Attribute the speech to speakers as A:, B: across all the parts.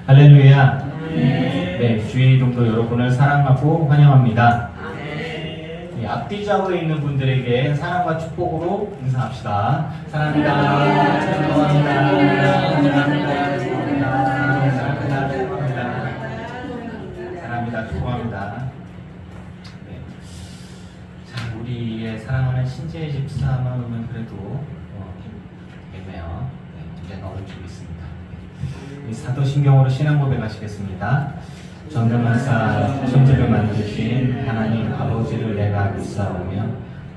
A: 할렐루야. 네, 주의 이름도 여러분을 사랑하고 환영합니다. 이 앞뒤좌우에 있는 분들에게 사랑과 축복으로 인사합시다. 사랑합니다. 축복합니다. 사랑합니다. 축복합니다. 네. 자, 우리의 사랑하는 신재의 집사만은 그래도 되겠네요. 네, 문제가 어려울 수 있습니다. 사도신경으로 신앙 고백하시겠습니다. 전능하사 천지를 만드신 하나님 아버지를 내가 믿사오며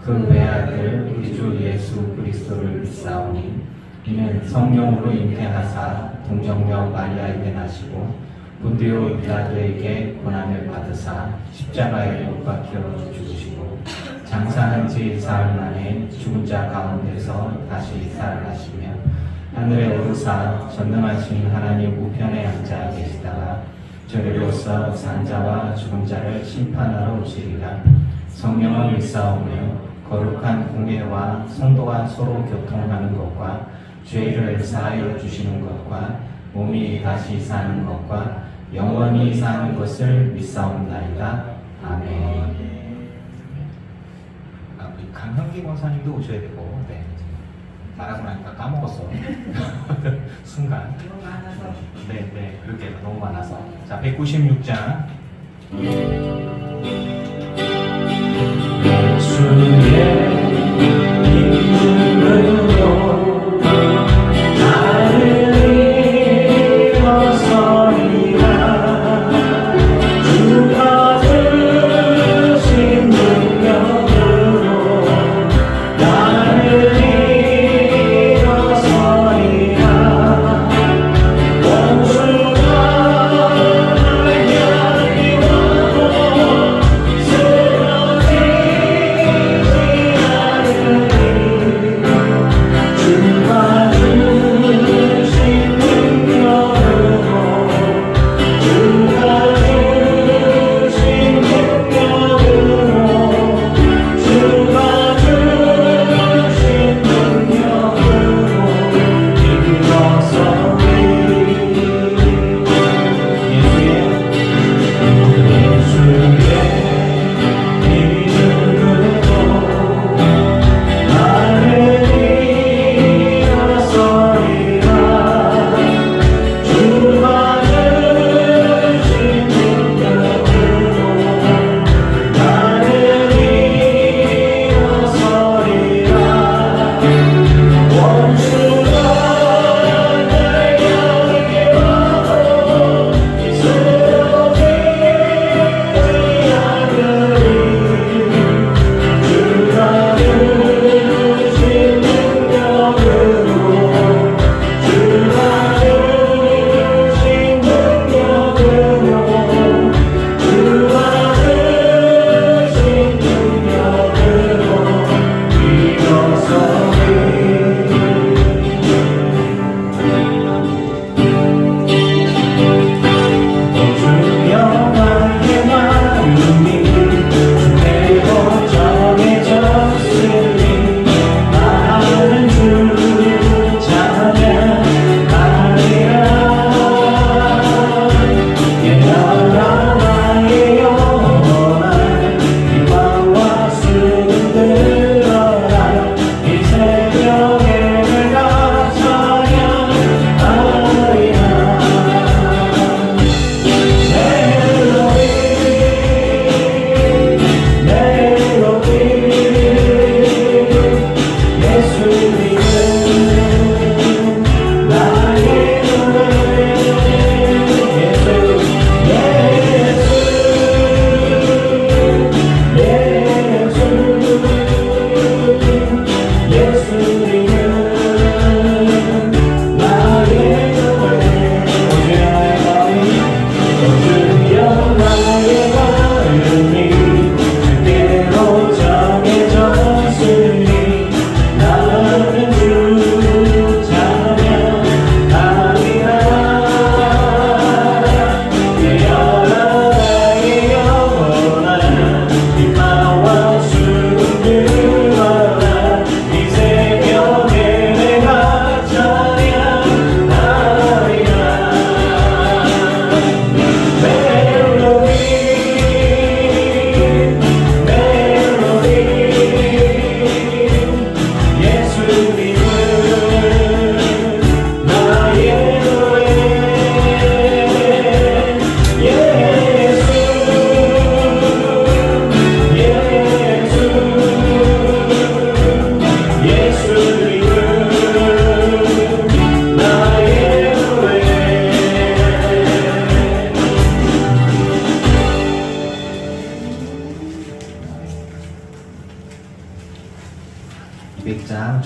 A: 그 외아들 우리 주 예수 그리스도를 믿사오니 이는 성령으로 잉태하사 동정녀 마리아에게 나시고 본디오 빌라도에게 고난을 받으사 십자가에 못 박혀 죽으시고 장사한 지 사흘 만에 죽은 자 가운데서 다시 살아나시며 하늘에 오르사 전능하신 하나님 우편에 앉아 계시다가 저리로서 산자와 죽은 자를 심판하러 오시리라. 성령을 믿사오며 거룩한 공예와 성도가 서로 교통하는 것과 죄를 사하여 주시는 것과 몸이 다시 사는 것과 영원히 사는 것을 믿사옵나이다. 아멘. 우리 강형기 권사님도 오셔야 되고, 네. 말하고 나니까 까먹었어. 순간. 네, 그렇게 너무 많아서. 자, 196장. 예수의 이름으로 나를 일어서리라. 주가 주신 능력으로 나를 일어서리라.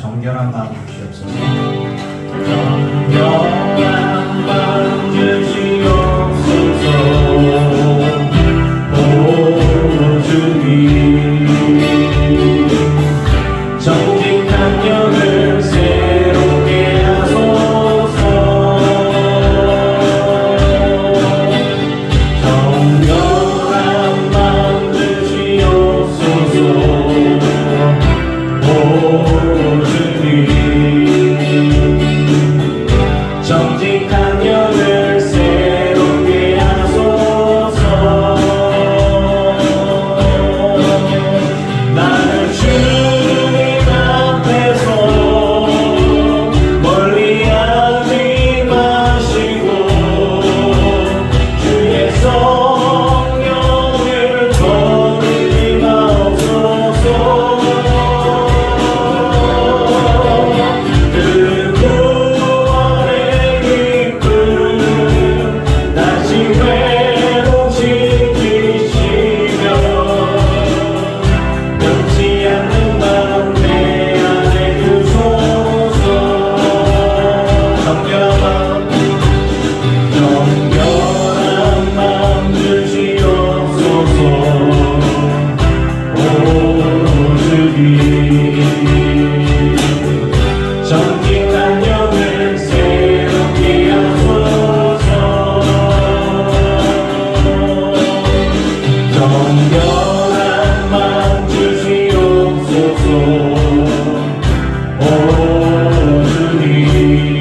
A: 정결한 마음 주시옵소서. 정결한 마음 주시옵소서. 오 주님, 정직한 영을 새롭게 하소서. 정결한 마음 주시옵소서. 오 주님, 정직한 영을 새롭게 하소서. 나는 주님 앞에서 멀리하지 마시고 주의 성령을 거두지 마옵소서. 그 구원의 기쁨 다시 회복시키시며 변치 않는 마음 내 안에 주소서. 정결한 마음 주시옵소서. 오 주님, 정직한 영을 새롭게 하소서. 정결한 마음 주시옵소서. 오 주님,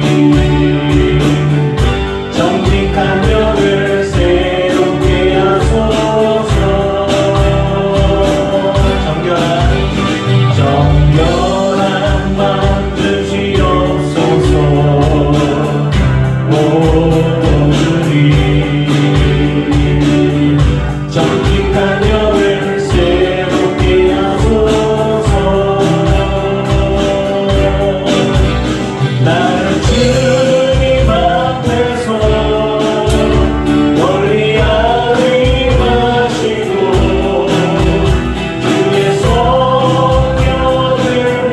A: 정직한 영을 새롭게 하소서. 정결한 마음 주시옵소서. 오 주님, 정직한 영을 새롭게 하소서. 나는 주님 앞에서 멀리하지 마시고 주의 성령을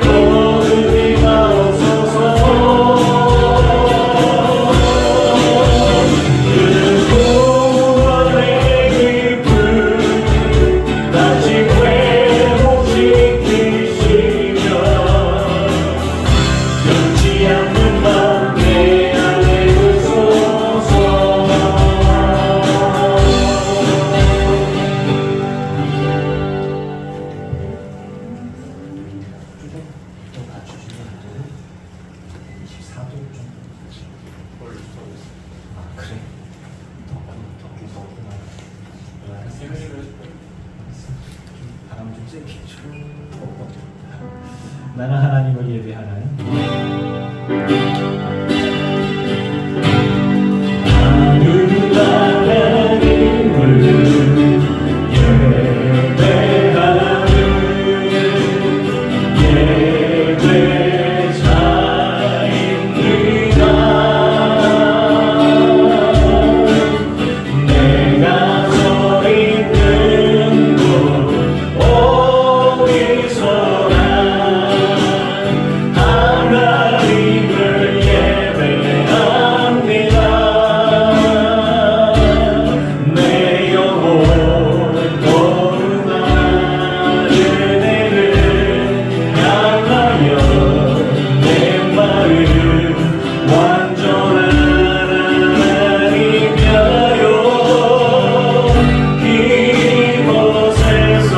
A: 거두지 마옵소서. 그 구원의 기쁨 다시 회복시키시며 변치 않는 마음 내 안에 주소서. 또 갖추시면 안 돼요? 24도 좀 아 그래? 더 무서웠구나. 바람 좀 세게 줘. 나는 하나님을 예배하는 나는 하나님을 예배하는 예배자입니다. 내가 서 있는 곳 어디서나 하나님을 예배합니다. 내 영혼 거룩한 은혜를 향하여 내 마음 완전한 하나님 펴요. 이곳에서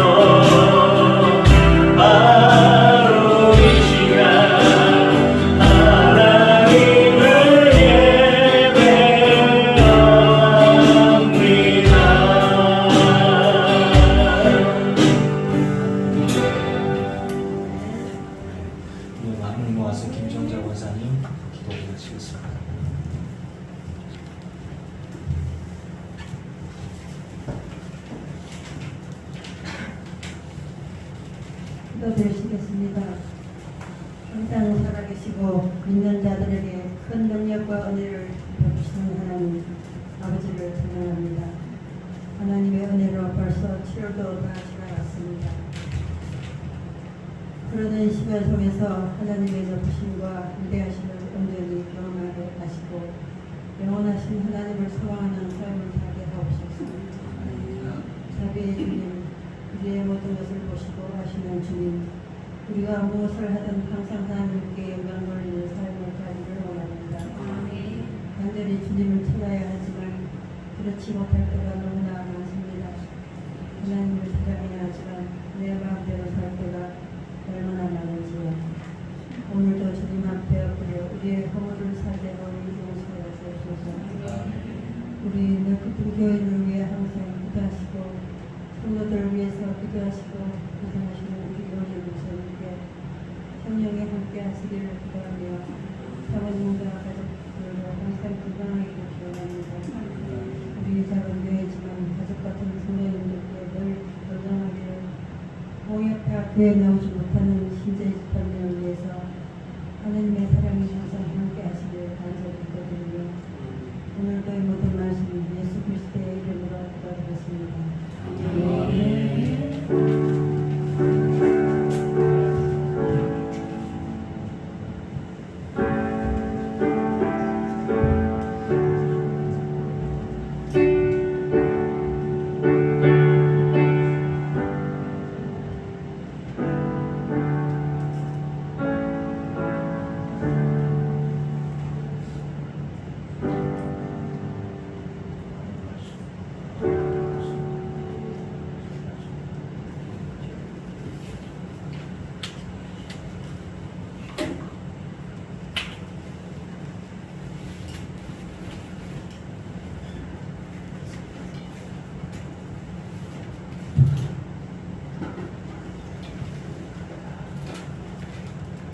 A: 바로 이 시간 하나님을 예배합니다. 오늘 마음을 모아서 김정자 원사님 기도를 마치겠습니다.
B: 기도드리시겠습니다. 항상 살아계시고 믿는 자들에게 큰 능력과 은혜를 베푸시는 하나님 아버지를 찬양합니다. 하나님의 은혜로 벌써 7월도 다 지나갔습니다. 그 그러는 시간 속에서 하나님의 높으심과 위대하심을 온전히 경험하게 하시고 영원하신 하나님을 소망하는 삶을 살게 하옵소서. 자비의 주님, 우리의 모든 것을 보시고 하시는 주님, 우리가 무엇을 하든 항상 하나님께 영광 돌리는 삶을 살기를 원합니다. 간절히 주님을 찾아야 하지만 그렇지 못할 때가 너무나 많습니다. 하나님을 사랑해야 하지만 내 마음대로 살 때가 얼마나 많은지요. 오늘도 주님 앞에 엎드려 우리의 허물을 사죄하고 용서해 주옵소서. 우리 넓은 교회를 위해 항상 기도하시고 성도들을 위해서 기도하시고 고생하시는 우리 교회 목사님께 성령이 함께 하시기를 기도하며 사모님과 가족들과 항상 건강하게 기원합니다. 우리 작은 교회지만 가족 같은 성도님들께 늘 건강하기를 공역파 교회 나오지 못하는 신재 집단들을 위해서 하나님의 사랑이 항상 함께 하시길 간절히 기도드리며 오늘도 이 모든 말씀 예수 그리스도의 이름으로 기도드렸습니다.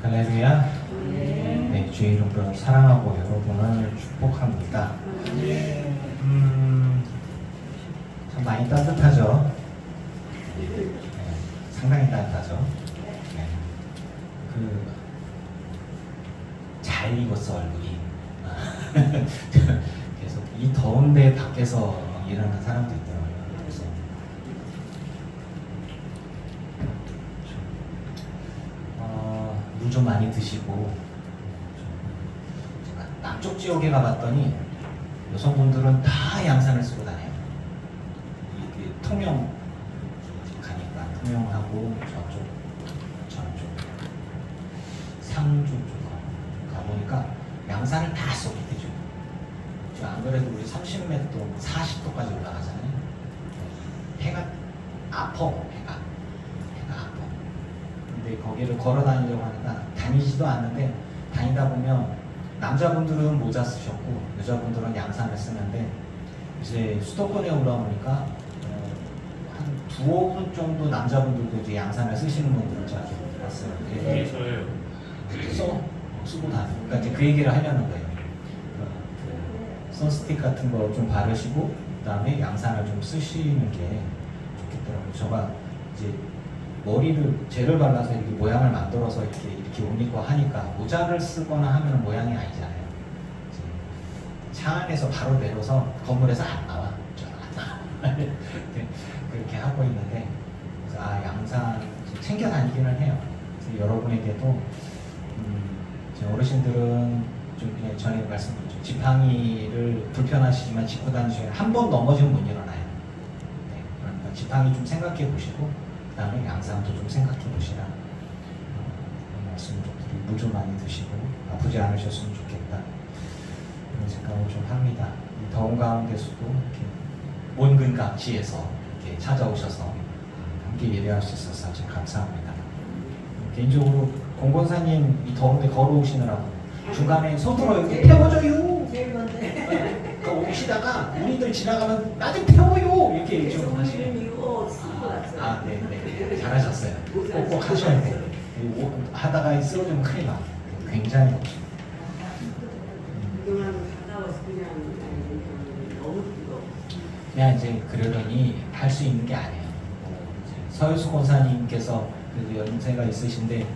A: 할렐루야. 네, 주의 이름으로 사랑하고 여러분을 축복합니다. 참 많이 따뜻하죠. 네, 상당히 따뜻하죠. 네. 잘 익었어 얼굴이. 계속 이 더운데 밖에서 일하는 사람도 있더라고요. 그래서 물 좀 많이 드시고. 제가 남쪽 지역에 가봤더니 여성분들은 다 양산을 쓰고 다녀요. 이게 통영 가니까 통영하고 저쪽 상주 쪽 가보니까 양산을 다 쏘게 되죠. 안 그래도 우리 30m, 40도까지 올라가잖아요. 해가 아파. 근데 거기를 걸어 다니려고 하니까 다니지도 않는데 다니다 보면 남자분들은 모자 쓰셨고 여자분들은 양산을 쓰는데 이제 수도권에 올라오니까 한 두어 분 정도 남자분들도 이제 양산을 쓰시는 분들을 제가 좀 봤어요.
C: 그게 저예요.
A: 쓰고 다니고 그러니까 이제 그 얘기를 하려는 거예요. 선스틱 같은 거 좀 바르시고 그다음에 양산을 좀 쓰시는 게 좋겠더라고요. 제가 이제 머리를 젤을 발라서 이렇게 모양을 만들어서 이렇게 옷 입고 하니까 모자를 쓰거나 하면 모양이 아니잖아요. 차 안에서 바로 내려서 건물에서 안 나와. 그렇게 하고 있는데 그래서 양산 챙겨 다니기는 해요. 그래서 여러분에게도 제 어르신들은 좀 그냥 전에 말씀드렸죠. 지팡이를 불편하시지만 짚고 다니시면 한 번 넘어지면 못 일어나요. 네, 그러니까 지팡이 좀 생각해 보시고 그 다음에 양산도 좀 생각해 보시라. 말씀 좀 드리고 물 좀 많이 드시고 아프지 않으셨으면 좋겠다. 그런 생각을 좀 합니다. 이 더운 가운데서도 이렇게 온근각지에서 이렇게 찾아오셔서 함께 예배할 수 있어서 참 감사합니다. 개인적으로 공권사님 이 더운데 걸어오시느라고 중간에 손들어 이렇게 태워줘요.
B: 제일 먼저
A: 그러니까 오시다가 우리들 지나가면 나 좀 태워요 이렇게 좀 하시네요. 아, 네, 잘하셨어요. 꼭 하셔야 돼요. 하다가 쓰러지면 큰일 나. 굉장히 없어요.
D: 그동안 갔다 와서 그냥 너무 뜨거워.
A: 그냥 이제 그러더니 할 수 있는 게 아니에요. 서유수 권사님께서 그래도 연세가 있으신데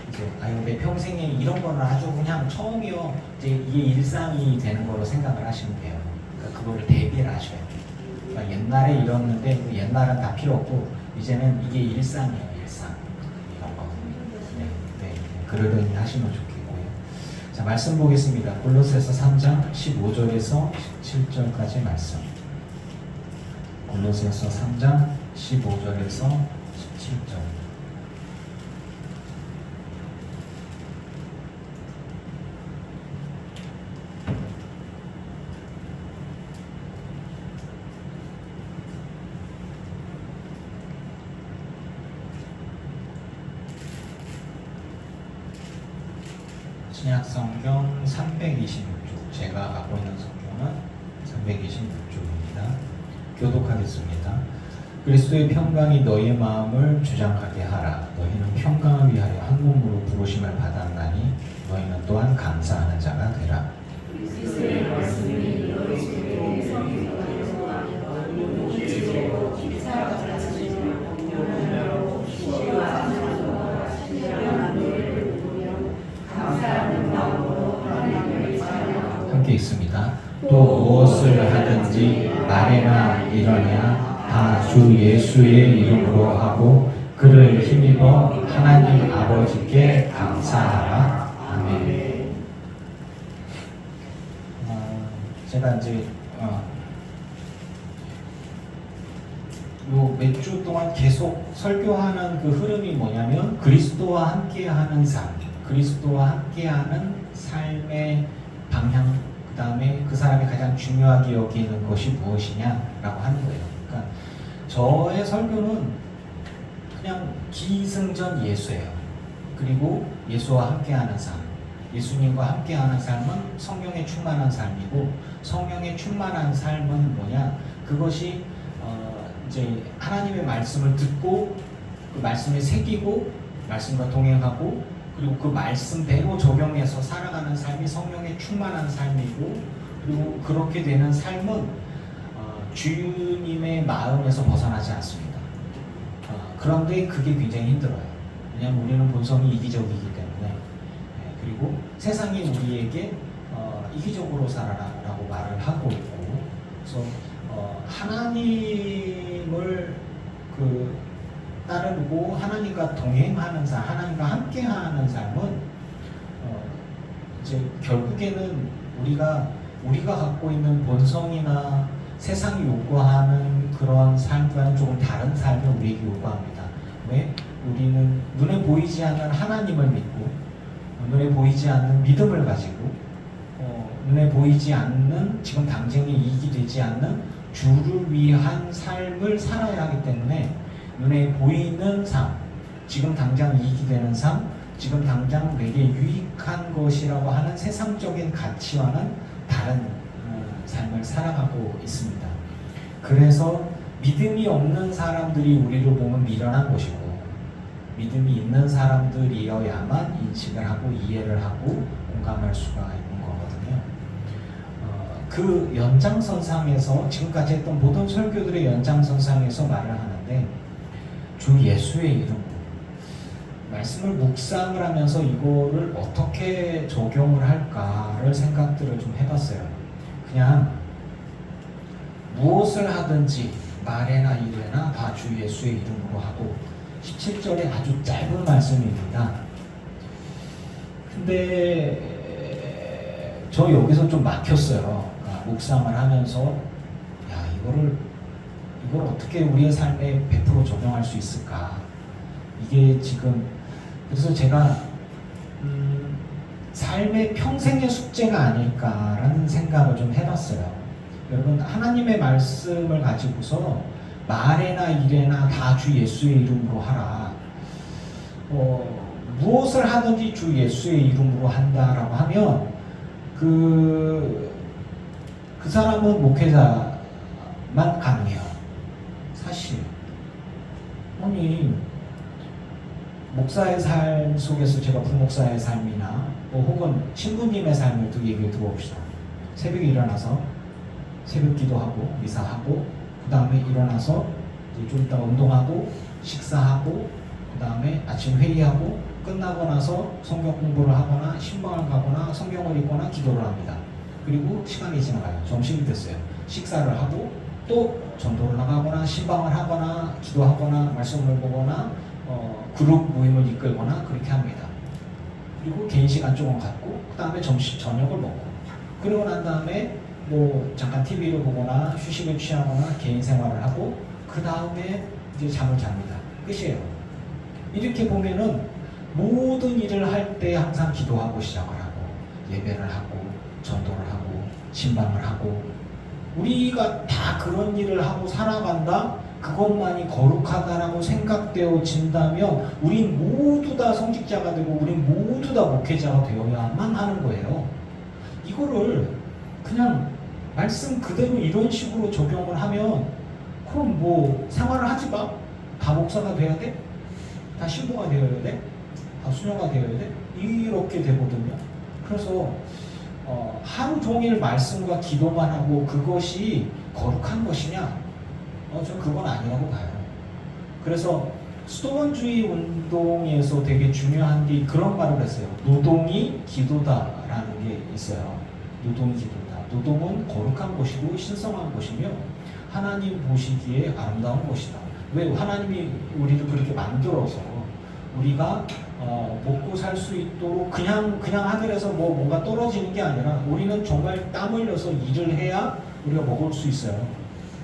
A: 이제 아유 내 평생에 이런 거는 아주 그냥 처음이요. 이제 이게 일상이 되는 거로 생각을 하시면 돼요. 그러니까 그거를 대비를 하셔야 돼요. 그러니까 옛날에 이뤘는데 그 옛날은 다 필요 없고 이제는 이게 일상이에요. 일상 이런 거. 네. 그러려니 하시면 좋겠고요. 자, 말씀 보겠습니다. 골로새서 3장 15절에서 17절까지 말씀. 골로새서 3장 15절에서 17절. 신약성경 326쪽, 제가 갖고 있는 성경은 326쪽입니다. 교독하겠습니다. 그리스도의 평강이 너희의 마음을 주장하게 하라. 너희는 평강을 위하여 한 몸으로 부르심을 받았나니 너희는 또한 감사하는 자가 되라.
D: 그리스도의 말씀이 너희 속에 성경과 물질로 기사와 같이 공명하고 시와 찬송과 신령한 노래를 부르며 감사하는 마음으로 하나님을 찬양하고
A: 함께 있습니다. 또 무엇을 하든지 말해나 이러냐 다 주 예수의 이름으로 하고 그를 힘입어 하나님 아버지께 감사하라. 아멘. 제가 이제 요 몇 주 동안 계속 설교하는 그 흐름이 뭐냐면 그리스도와 함께하는 삶, 그리스도와 함께하는 삶의 방향, 그 다음에 그 사람이 가장 중요하게 여기는 것이 무엇이냐라고 하는 거예요. 그러니까 저의 설교는 그냥 기승전 예수예요. 그리고 예수와 함께하는 삶, 예수님과 함께하는 삶은 성령에 충만한 삶이고, 성령에 충만한 삶은 뭐냐? 그것이 이제 하나님의 말씀을 듣고 그 말씀에 새기고 말씀과 동행하고 그리고 그 말씀대로 적용해서 살아가는 삶이 성령에 충만한 삶이고, 그리고 그렇게 되는 삶은 주님의 마음에서 벗어나지 않습니다. 그런데 그게 굉장히 힘들어요. 왜냐하면 우리는 본성이 이기적이기 때문에. 그리고 세상이 우리에게 이기적으로 살아라라고 말을 하고 있고, 그래서 하나님을 따르고 하나님과 동행하는 삶, 하나님과 함께하는 삶은 이제 결국에는 우리가 갖고 있는 본성이나 세상이 요구하는 그런 삶과는 조금 다른 삶을 우리에게 요구합니다. 왜? 우리는 눈에 보이지 않는 하나님을 믿고 눈에 보이지 않는 믿음을 가지고 눈에 보이지 않는 지금 당장에 이익이 되지 않는 주를 위한 삶을 살아야 하기 때문에 눈에 보이는 삶, 지금 당장 이익이 되는 삶, 지금 당장 내게 유익한 것이라고 하는 세상적인 가치와는 다른 삶을 살아가고 있습니다. 그래서 믿음이 없는 사람들이 우리를 보면 미련한 것이고, 믿음이 있는 사람들이어야만 인식을 하고 이해를 하고 공감할 수가 있는 거거든요. 그 연장선상에서 지금까지 했던 모든 설교들의 연장선상에서 말을 하는데, 주 예수의 이름으로 말씀을 묵상을 하면서 이거를 어떻게 적용을 할까를 생각들을 좀 해봤어요. 그냥 무엇을 하든지 말에나 이래나 다 주 예수의 이름으로 하고, 17절에 아주 짧은 말씀입니다. 근데 저 여기서 좀 막혔어요. 묵상을 하면서 이걸 어떻게 우리의 삶에 100% 적용할 수 있을까? 이게 지금 그래서 제가 삶의 평생의 숙제가 아닐까라는 생각을 좀 해봤어요. 여러분, 하나님의 말씀을 가지고서 말에나 이래나 다 주 예수의 이름으로 하라. 무엇을 하든지 주 예수의 이름으로 한다라고 하면 그 사람은 목회자만 가능해요. 사실. 아니, 목사의 삶 속에서 제가 부목사의 삶이나 혹은 신부님의 삶을 얘기를 들어봅시다. 새벽에 일어나서 새벽 기도하고 미사하고 그 다음에 일어나서 이제 좀 이따 운동하고 식사하고 그 다음에 아침 회의하고 끝나고 나서 성경 공부를 하거나 신방을 가거나 성경을 읽거나 기도를 합니다. 그리고 시간이 지나가요. 점심이 됐어요. 식사를 하고 또 전도를 나가거나 신방을 하거나 기도하거나 말씀을 보거나 그룹 모임을 이끌거나 그렇게 합니다. 그리고 개인 시간 조금 갖고 그 다음에 점심 저녁을 먹고 그러고 난 다음에 뭐 잠깐 TV를 보거나 휴식을 취하거나 개인 생활을 하고 그 다음에 이제 잠을 잡니다. 끝이에요. 이렇게 보면은 모든 일을 할 때 항상 기도하고 시작을 하고 예배를 하고 전도를 하고 신방을 하고 우리가 다 그런 일을 하고 살아간다. 그것만이 거룩하다라고 생각되어진다면 우린 모두 다 성직자가 되고 우린 모두 다 목회자가 되어야만 하는 거예요. 이거를 그냥 말씀 그대로 이런 식으로 적용을 하면 그럼 뭐 생활을 하지 마. 다 목사가 돼야 돼? 다 신부가 되어야 돼? 다 수녀가 되어야 돼? 이렇게 되거든요. 그래서 하루 종일 말씀과 기도만 하고 그것이 거룩한 것이냐? 저는 그건 아니라고 봐요. 그래서 수도원주의 운동에서 되게 중요한 게 그런 말을 했어요. 노동이 기도다라는 게 있어요. 노동이 기도다. 노동은 거룩한 것이고 신성한 것이며 하나님 보시기에 아름다운 것이다. 왜? 하나님이 우리를 그렇게 만들어서 우리가 먹고 살 수 있도록 그냥 하늘에서 뭔가 떨어지는 게 아니라 우리는 정말 땀 흘려서 일을 해야 우리가 먹을 수 있어요.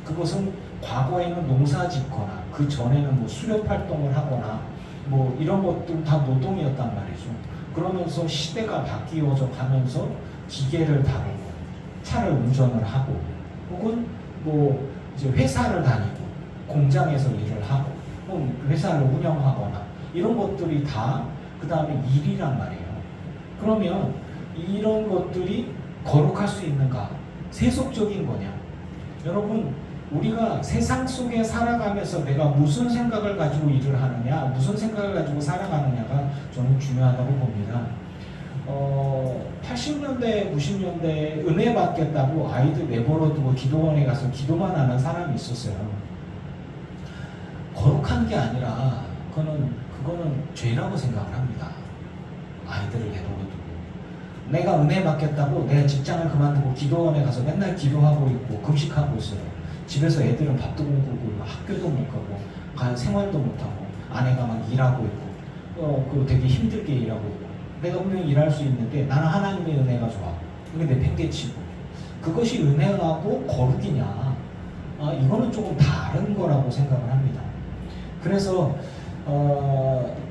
A: 그것은 과거에는 농사 짓거나 그 전에는 뭐 수렵 활동을 하거나 뭐 이런 것들 다 노동이었단 말이죠. 그러면서 시대가 바뀌어져 가면서 기계를 다루고 차를 운전을 하고 혹은 뭐 이제 회사를 다니고 공장에서 일을 하고 혹은 회사를 운영하거나 이런 것들이 다 그 다음에 일이란 말이에요. 그러면 이런 것들이 거룩할 수 있는가? 세속적인 거냐? 여러분 우리가 세상 속에 살아가면서 내가 무슨 생각을 가지고 일을 하느냐 무슨 생각을 가지고 살아가느냐가 저는 중요하다고 봅니다. 80년대 90년대에 은혜 받겠다고 아이들 내버려 두고 기도원에 가서 기도만 하는 사람이 있었어요. 거룩한 게 아니라 그거는 죄라고 생각을 합니다. 아이들을 내버려 두고 내가 은혜 받겠다고 내가 직장을 그만두고 기도원에 가서 맨날 기도하고 있고 금식하고 있어요. 집에서 애들은 밥도 못 먹고 학교도 못 가고 생활도 못 하고 아내가 막 일하고 있고 그리고 되게 힘들게 일하고 있고 내가 분명히 일할 수 있는데 나는 하나님의 은혜가 좋아. 이게 내 팽개치고 그것이 은혜하고 거룩이냐? 이거는 조금 다른 거라고 생각을 합니다. 그래서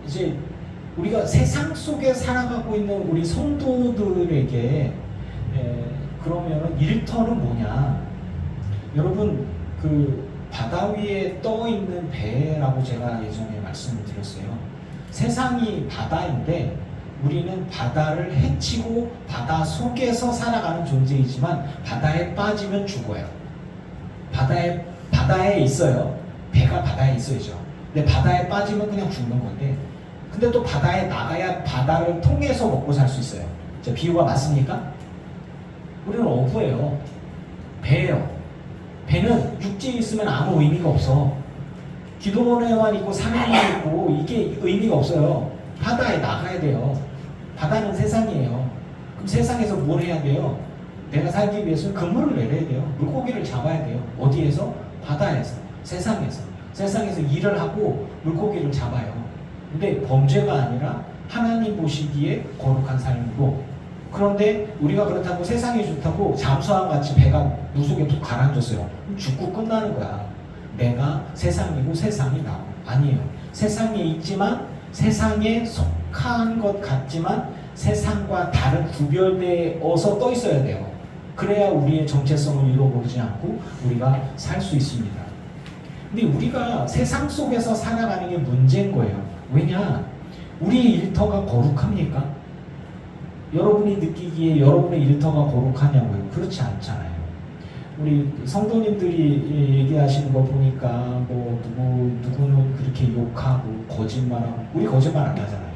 A: 이제 우리가 세상 속에 살아가고 있는 우리 성도들에게 그러면 일터는 뭐냐? 여러분 그 바다 위에 떠 있는 배라고 제가 예전에 말씀을 드렸어요. 세상이 바다인데 우리는 바다를 헤치고 바다 속에서 살아가는 존재이지만 바다에 빠지면 죽어요. 바다에 있어요. 배가 바다에 있어야죠. 근데 바다에 빠지면 그냥 죽는 건데 근데 또 바다에 나가야 바다를 통해서 먹고 살 수 있어요. 자, 비유가 맞습니까? 우리는 어부예요. 배예요. 배는 육지에 있으면 아무 의미가 없어. 기도원에만 있고 산에만 있고 이게 의미가 없어요. 바다에 나가야 돼요. 바다는 세상이에요. 그럼 세상에서 뭘 해야 돼요? 내가 살기 위해서 근무를 내려야 돼요. 물고기를 잡아야 돼요. 어디에서? 바다에서. 세상에서 일을 하고 물고기를 잡아요. 근데 범죄가 아니라 하나님 보시기에 거룩한 삶이고 그런데 우리가 그렇다고 세상이 좋다고 잠수함 같이 배가 물속에 툭 가라앉았어요. 죽고 끝나는 거야. 내가 세상이고 세상이 나 아니에요. 세상에 있지만 세상에 속한 것 같지만 세상과 다른 구별되어서 떠 있어야 돼요. 그래야 우리의 정체성을 잃어버리지 않고 우리가 살 수 있습니다. 근데 우리가 세상 속에서 살아가는 게 문제인 거예요. 왜냐? 우리의 일터가 거룩합니까? 여러분이 느끼기에 여러분의 일터가 거룩하냐고요? 그렇지 않잖아요. 우리 성도님들이 얘기하시는 거 보니까 뭐 누구는 그렇게 욕하고 거짓말하고 우리 거짓말 안 하잖아요.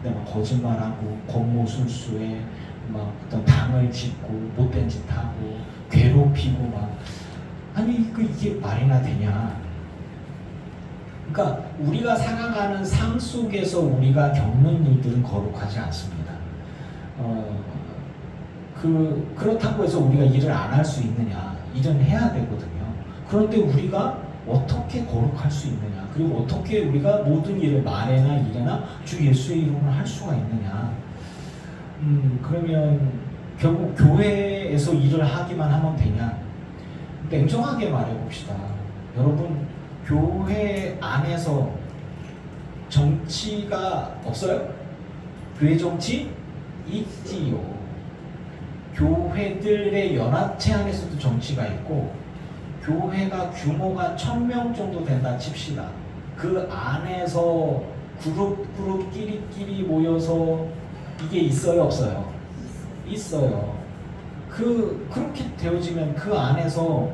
A: 근데 막 거짓말하고 권모술수에 막 어떤 당을 짓고 못된 짓 하고 괴롭히고 막 아니 이게 말이나 되냐? 그러니까 우리가 살아가는 삶 속에서 우리가 겪는 일들은 거룩하지 않습니다. 그렇다고 해서 우리가 일을 안 할 수 있느냐? 일은 해야 되거든요. 그런데 우리가 어떻게 거룩할 수 있느냐? 그리고 어떻게 우리가 모든 일을 말에나 일에나 주 예수의 이름으로 할 수가 있느냐? 그러면 결국 교회에서 일을 하기만 하면 되냐? 냉정하게 말해봅시다. 여러분, 교회 안에서 정치가 없어요? 교회 정치? 있지요. 교회들의 연합체 안에서도 정치가 있고, 교회가 규모가 1000명 정도 된다 칩시다. 그 안에서 그룹끼리 모여서 이게 있어요, 없어요? 있어요. 그렇게 되어지면 그 안에서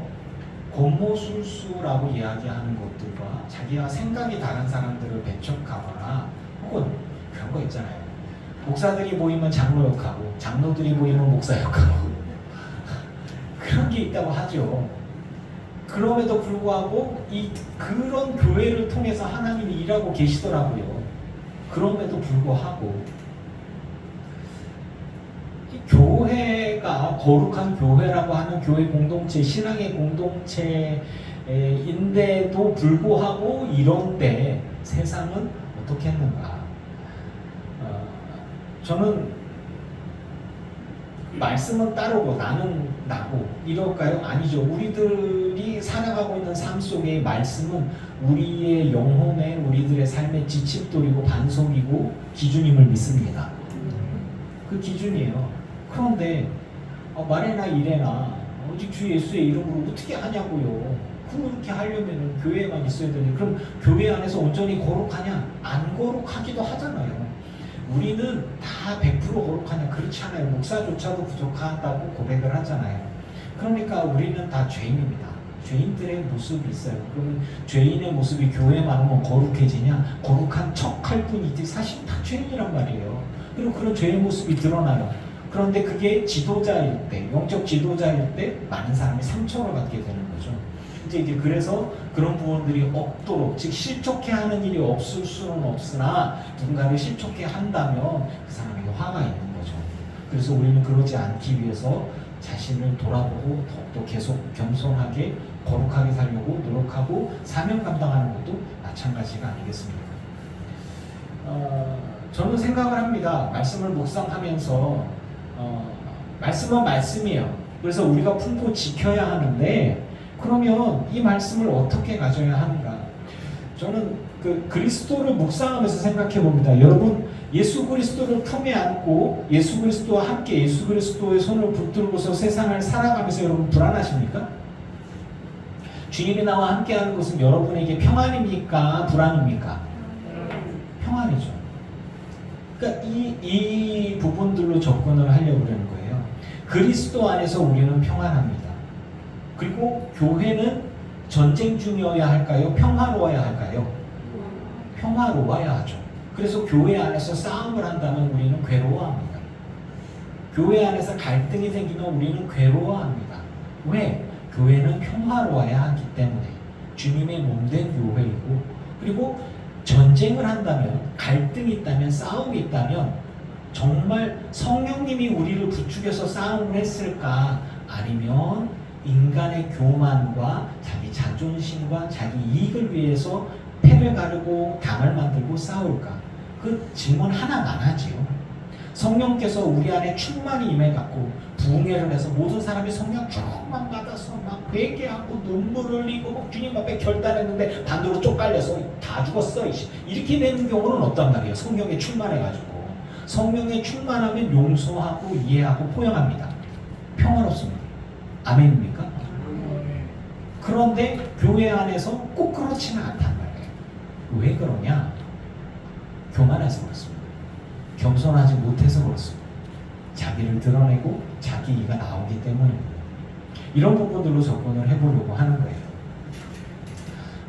A: 권모술수라고 이야기하는 것들과 자기와 생각이 다른 사람들을 배척하거나 혹은 그런 거 있잖아요. 목사들이 모이면 장로 역하고 장로들이 모이면 목사 역하고 그런 게 있다고 하죠. 그럼에도 불구하고 그런 교회를 통해서 하나님이 일하고 계시더라고요. 그럼에도 불구하고 이 교회가 거룩한 교회라고 하는 교회 공동체, 신앙의 공동체인데도 불구하고 이런데 세상은 어떻게 했는가? 저는 말씀은 따르고 나는 나고 이럴까요? 아니죠. 우리들이 살아가고 있는 삶 속에 말씀은 우리의 영혼에 우리들의 삶의 지침돌이고 반석이고 기준임을 믿습니다. 그 기준이에요. 그런데 말해나 이래나 오직 주 예수의 이름으로 어떻게 하냐고요. 그렇게 하려면 교회에만 있어야 되니 그럼 교회 안에서 온전히 거룩하냐? 안 거룩하기도 하잖아요. 우리는 다 100% 거룩하냐? 그렇지 않아요. 목사조차도 부족하다고 고백을 하잖아요. 그러니까 우리는 다 죄인입니다. 죄인들의 모습이 있어요. 그러면 죄인의 모습이 교회만 오면 거룩해지냐? 거룩한 척할 뿐이지 사실 다 죄인이란 말이에요. 그리고 그런 죄의 모습이 드러나요. 그런데 그게 지도자일 때, 영적 지도자일 때 많은 사람이 상처를 받게 되는 거죠. 이제 그래서 그런 부분들이 없도록, 즉 실족해 하는 일이 없을 수는 없으나 누군가를 실족해 한다면 그 사람에게 화가 있는 거죠. 그래서 우리는 그러지 않기 위해서 자신을 돌아보고 더욱더 계속 겸손하게 거룩하게 살려고 노력하고 사명 감당하는 것도 마찬가지가 아니겠습니까? 저는 생각을 합니다. 말씀을 묵상하면서 말씀은 말씀이에요. 그래서 우리가 품고 지켜야 하는데 그러면 이 말씀을 어떻게 가져야 하는가? 저는 그리스도를 묵상하면서 생각해 봅니다. 여러분, 예수 그리스도를 품에 안고 예수 그리스도와 함께 예수 그리스도의 손을 붙들고서 세상을 살아가면서 여러분 불안하십니까? 주님이 나와 함께하는 것은 여러분에게 평안입니까? 불안입니까? 평안이죠. 그러니까 이 부분들로 접근을 하려고 하는 거예요. 그리스도 안에서 우리는 평안합니다. 그리고 교회는 전쟁 중이어야 할까요? 평화로워야 할까요? 평화로워야 하죠. 그래서 교회 안에서 싸움을 한다면 우리는 괴로워합니다. 교회 안에서 갈등이 생기면 우리는 괴로워합니다. 왜? 교회는 평화로워야 하기 때문에 주님의 몸된 교회이고 그리고 전쟁을 한다면 갈등이 있다면 싸움이 있다면 정말 성령님이 우리를 부추겨서 싸움을 했을까? 아니면 인간의 교만과 자기 자존심과 자기 이익을 위해서 패를 가르고 당을 만들고 싸울까? 그 질문 하나만 하지요. 성령께서 우리 안에 충만히 임해갖고 부흥회를 해서 모든 사람이 성령 쭉만 받아서 막 회개하고 눈물 흘리고 막 주님 앞에 결단했는데 반대로 쪽팔려서 다 죽었어 이렇게 되는 경우는 없단 말이에요. 성령에 충만해가지고 성령에 충만하면 용서하고 이해하고 포용합니다. 평화롭습니다. 아멘입니까? 그런데 교회 안에서 꼭 그렇지는 않단 말이에요. 왜 그러냐? 교만해서 그렇습니다. 겸손하지 못해서 그렇습니다. 자기를 드러내고 자기 이가 나오기 때문입니다. 이런 부분들로 접근을 해보려고 하는 거예요.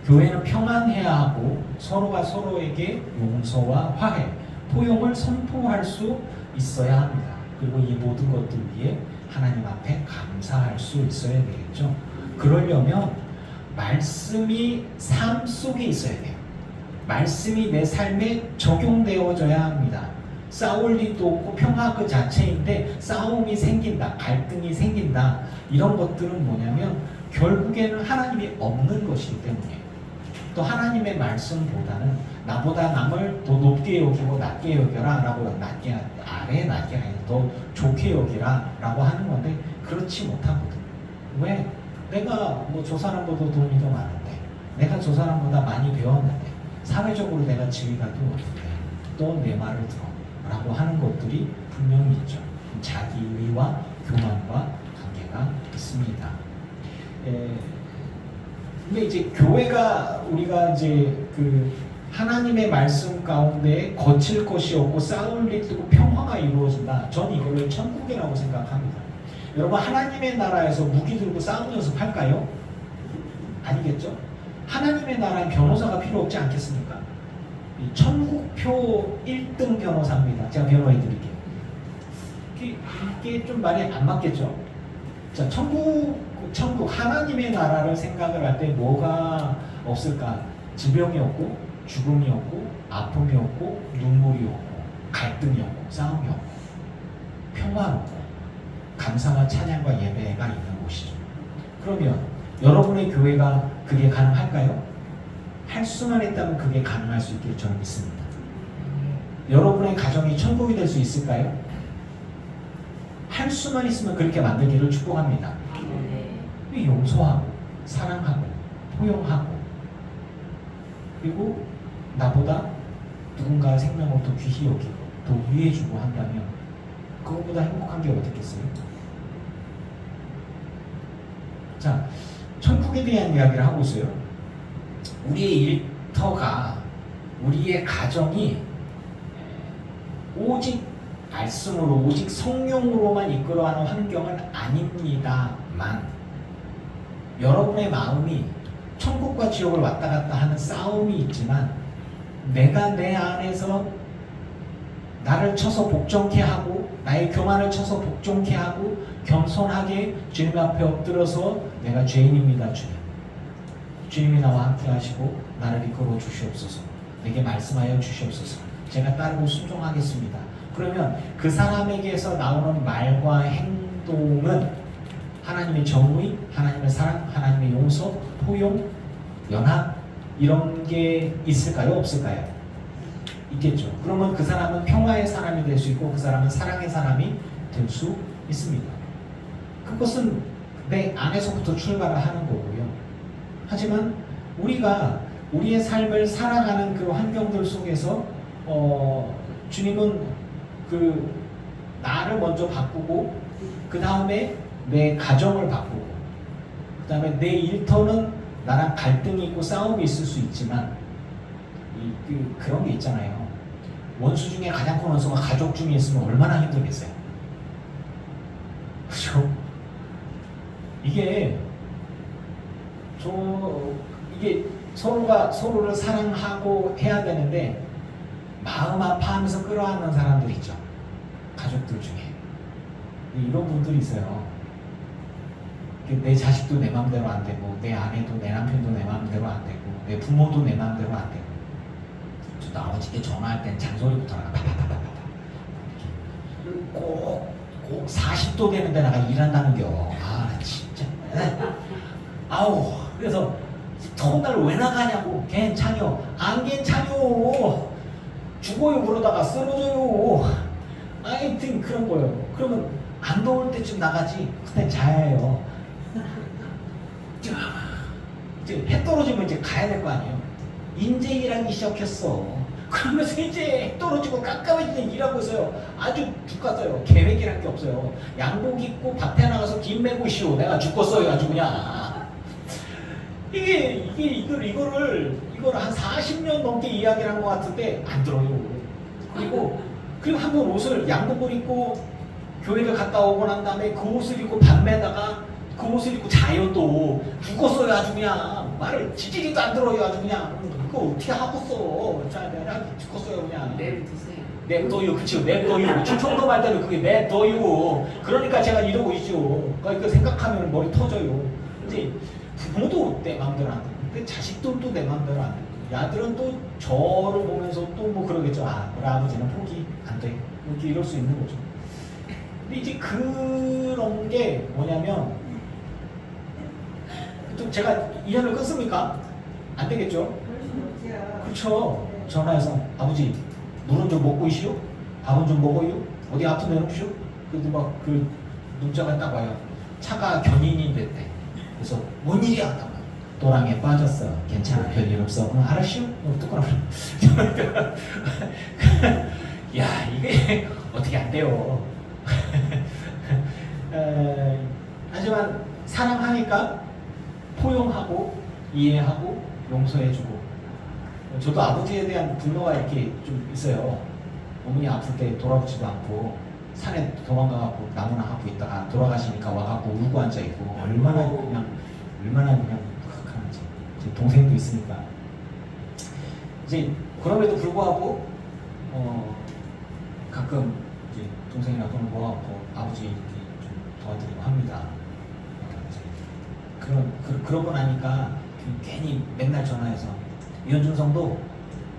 A: 교회는 평안해야 하고 서로가 서로에게 용서와 화해, 포용을 선포할 수 있어야 합니다. 그리고 이 모든 것들 위해 하나님 앞에 감사할 수 있어야 되겠죠. 그러려면 말씀이 삶 속에 있어야 돼요. 말씀이 내 삶에 적용되어져야 합니다. 싸울 일도 없고 평화 그 자체인데 싸움이 생긴다, 갈등이 생긴다 이런 것들은 뭐냐면 결국에는 하나님이 없는 것이기 때문에 또 하나님의 말씀보다는 나보다 남을 더 높게 여기고 낮게 여겨라 라고, 낮게, 아래 낮게 아니라 더 좋게 여기라 라고 하는 건데 그렇지 못하거든. 왜? 내가 뭐 저 사람보다 돈이 더 많은데, 내가 저 사람보다 많이 배웠는데, 사회적으로 내가 지위가 또 높은데 또 내 말을 들어 라고 하는 것들이 분명히 있죠. 자기의와 교만과 관계가 있습니다. 근데 이제 교회가, 우리가 이제 그 하나님의 말씀 가운데 거칠 것이 없고 싸울 일이 없고 평화가 이루어진다. 전 이거를 천국이라고 생각합니다. 여러분, 하나님의 나라에서 무기 들고 싸움 연습할까요? 아니겠죠? 하나님의 나라에 변호사가 필요 없지 않겠습니까? 이 천국표 1등 변호사입니다. 제가 변호해 드릴게요. 이게 좀 말이 안 맞겠죠? 자, 천국 하나님의 나라를 생각을 할 때 뭐가 없을까? 질병이 없고, 죽음이 없고, 아픔이 없고, 눈물이 없고, 갈등이 없고, 싸움이 없고, 평화롭고, 감사와 찬양과 예배가 있는 곳이죠. 그러면 여러분의 교회가 그게 가능할까요? 할 수만 있다면 그게 가능할 수 있길 저는 믿습니다. 여러분의 가정이 천국이 될 수 있을까요? 할 수만 있으면 그렇게 만들기를 축복합니다. 용서하고, 사랑하고, 포용하고, 그리고 나보다 누군가의 생명을 더 귀히 여기고 더 위해주고 한다면 그것보다 행복한 게 어떻겠어요? 자, 천국에 대한 이야기를 하고 있어요. 우리의 일터가, 우리의 가정이 오직 말씀으로, 오직 성령으로만 이끌어가는 환경은 아닙니다만, 여러분의 마음이 천국과 지옥을 왔다 갔다 하는 싸움이 있지만, 내가 내 안에서 나를 쳐서 복종케 하고, 나의 교만을 쳐서 복종케 하고, 겸손하게 주님 앞에 엎드려서 내가 죄인입니다 주님, 주님이 나와 함께 하시고 나를 이끌어 주시옵소서, 내게 말씀하여 주시옵소서, 제가 따르고 순종하겠습니다. 그러면 그 사람에게서 나오는 말과 행동은 하나님의 정의, 하나님의 사랑, 하나님의 용서, 포용, 연합, 이런 게 있을까요? 없을까요? 있겠죠. 그러면 그 사람은 평화의 사람이 될 수 있고 그 사람은 사랑의 사람이 될 수 있습니다. 그것은 내 안에서부터 출발을 하는 거고요. 하지만 우리가 우리의 삶을 살아가는 그 환경들 속에서 주님은 그 나를 먼저 바꾸고, 그 다음에 내 가정을 바꾸고, 그 다음에 내 일터는 나랑 갈등이 있고 싸움이 있을 수 있지만, 그런 게 있잖아요. 원수 중에 가장 큰 원수가 가족 중에 있으면 얼마나 힘들겠어요. 그렇죠? 이게 서로가 서로를 사랑하고 해야 되는데 마음 아파하면서 끌어안는 사람들 있죠. 가족들 중에 이런 분들이 있어요. 내 자식도 내 마음대로 안 되고, 내 아내도 내 남편도 내 마음대로 안 되고, 내 부모도 내 마음대로 안 되고, 저도 아버지께 전화할 땐 잔소리부터 나가 파파파파파, 꼭 40도 되는데 나가 일한다는겨. 아 진짜. 아우, 그래서 첫날 왜 나가냐고. 괜찮요? 안 괜찮요? 죽어요 그러다가 쓰러져요. 하여튼 그런 거예요. 그러면 안 더울 때쯤 나가지. 그때 자요. 이제 해 떨어지면 이제 가야 될 거 아니에요. 이제 일하기 시작했어. 그러면서 이제 해 떨어지고 깜깜해지는 일하고 있어요. 아주 죽겠어요. 계획이란 게 없어요. 양복 입고 밭에 나가서 김 메고 쉬오. 내가 죽겠어요. 아주 그냥. 이거를 한 40년 넘게 이야기를 한 것 같은데 안 들어요. 그리고 한번 옷을, 양복을 입고 교회를 갔다 오고 난 다음에 그 옷을 입고 밤에다가 그 옷을 입고 자요. 또 죽었어요. 아주 그냥 말을 지지리도 안 들어요. 아주 그냥 그거 어떻게 하겠어. 자, 내가 죽었어요. 그냥 냅둬요. 그치요. 냅둬요. 충청도 말대로 그게 냅둬요. 그러니까 제가 이러고 있죠. 그러니까 생각하면 머리 터져요. 이제 부모도 내 마음대로 안 되고, 근데 자식들도 내 마음대로 안 되고, 야들은 또 저를 보면서 또 뭐 그러겠죠. 아, 우리 아버지는 포기 안 돼. 이렇게 이럴 수 있는 거죠. 근데 이제 그런 게 뭐냐면, 또 제가 이해를 끊습니까? 안 되겠죠? 그렇죠. 전화해서 아버지 물은 좀 먹고 이시오? 밥은 좀 먹어요? 어디 아픈 데 없시오? 그래도 막 그 문자가 딱 와요. 차가 견인이 됐대. 그래서 뭔 일이야? 도랑에 빠졌어. 괜찮아. 별일 없어. 응, 알았슈? 뚜껑 야 이게 어떻게 안 돼요. 하지만 사랑하니까 포용하고 이해하고 용서해주고. 저도 아버지에 대한 분노가 이렇게 좀 있어요. 어머니 아플 때 돌아오지도 않고 산에 도망가갖고 나무나 하고 있다가 돌아가시니까 와갖고 울고 앉아있고 얼마나 그냥 그런지. 제 동생도 있으니까 이제 그럼에도 불구하고 가끔 이제 동생이랑 돈을 모아갖고 아버지 이렇게 좀 도와드리고 합니다. 그러고 나니까 괜히 맨날 전화해서 이현중성도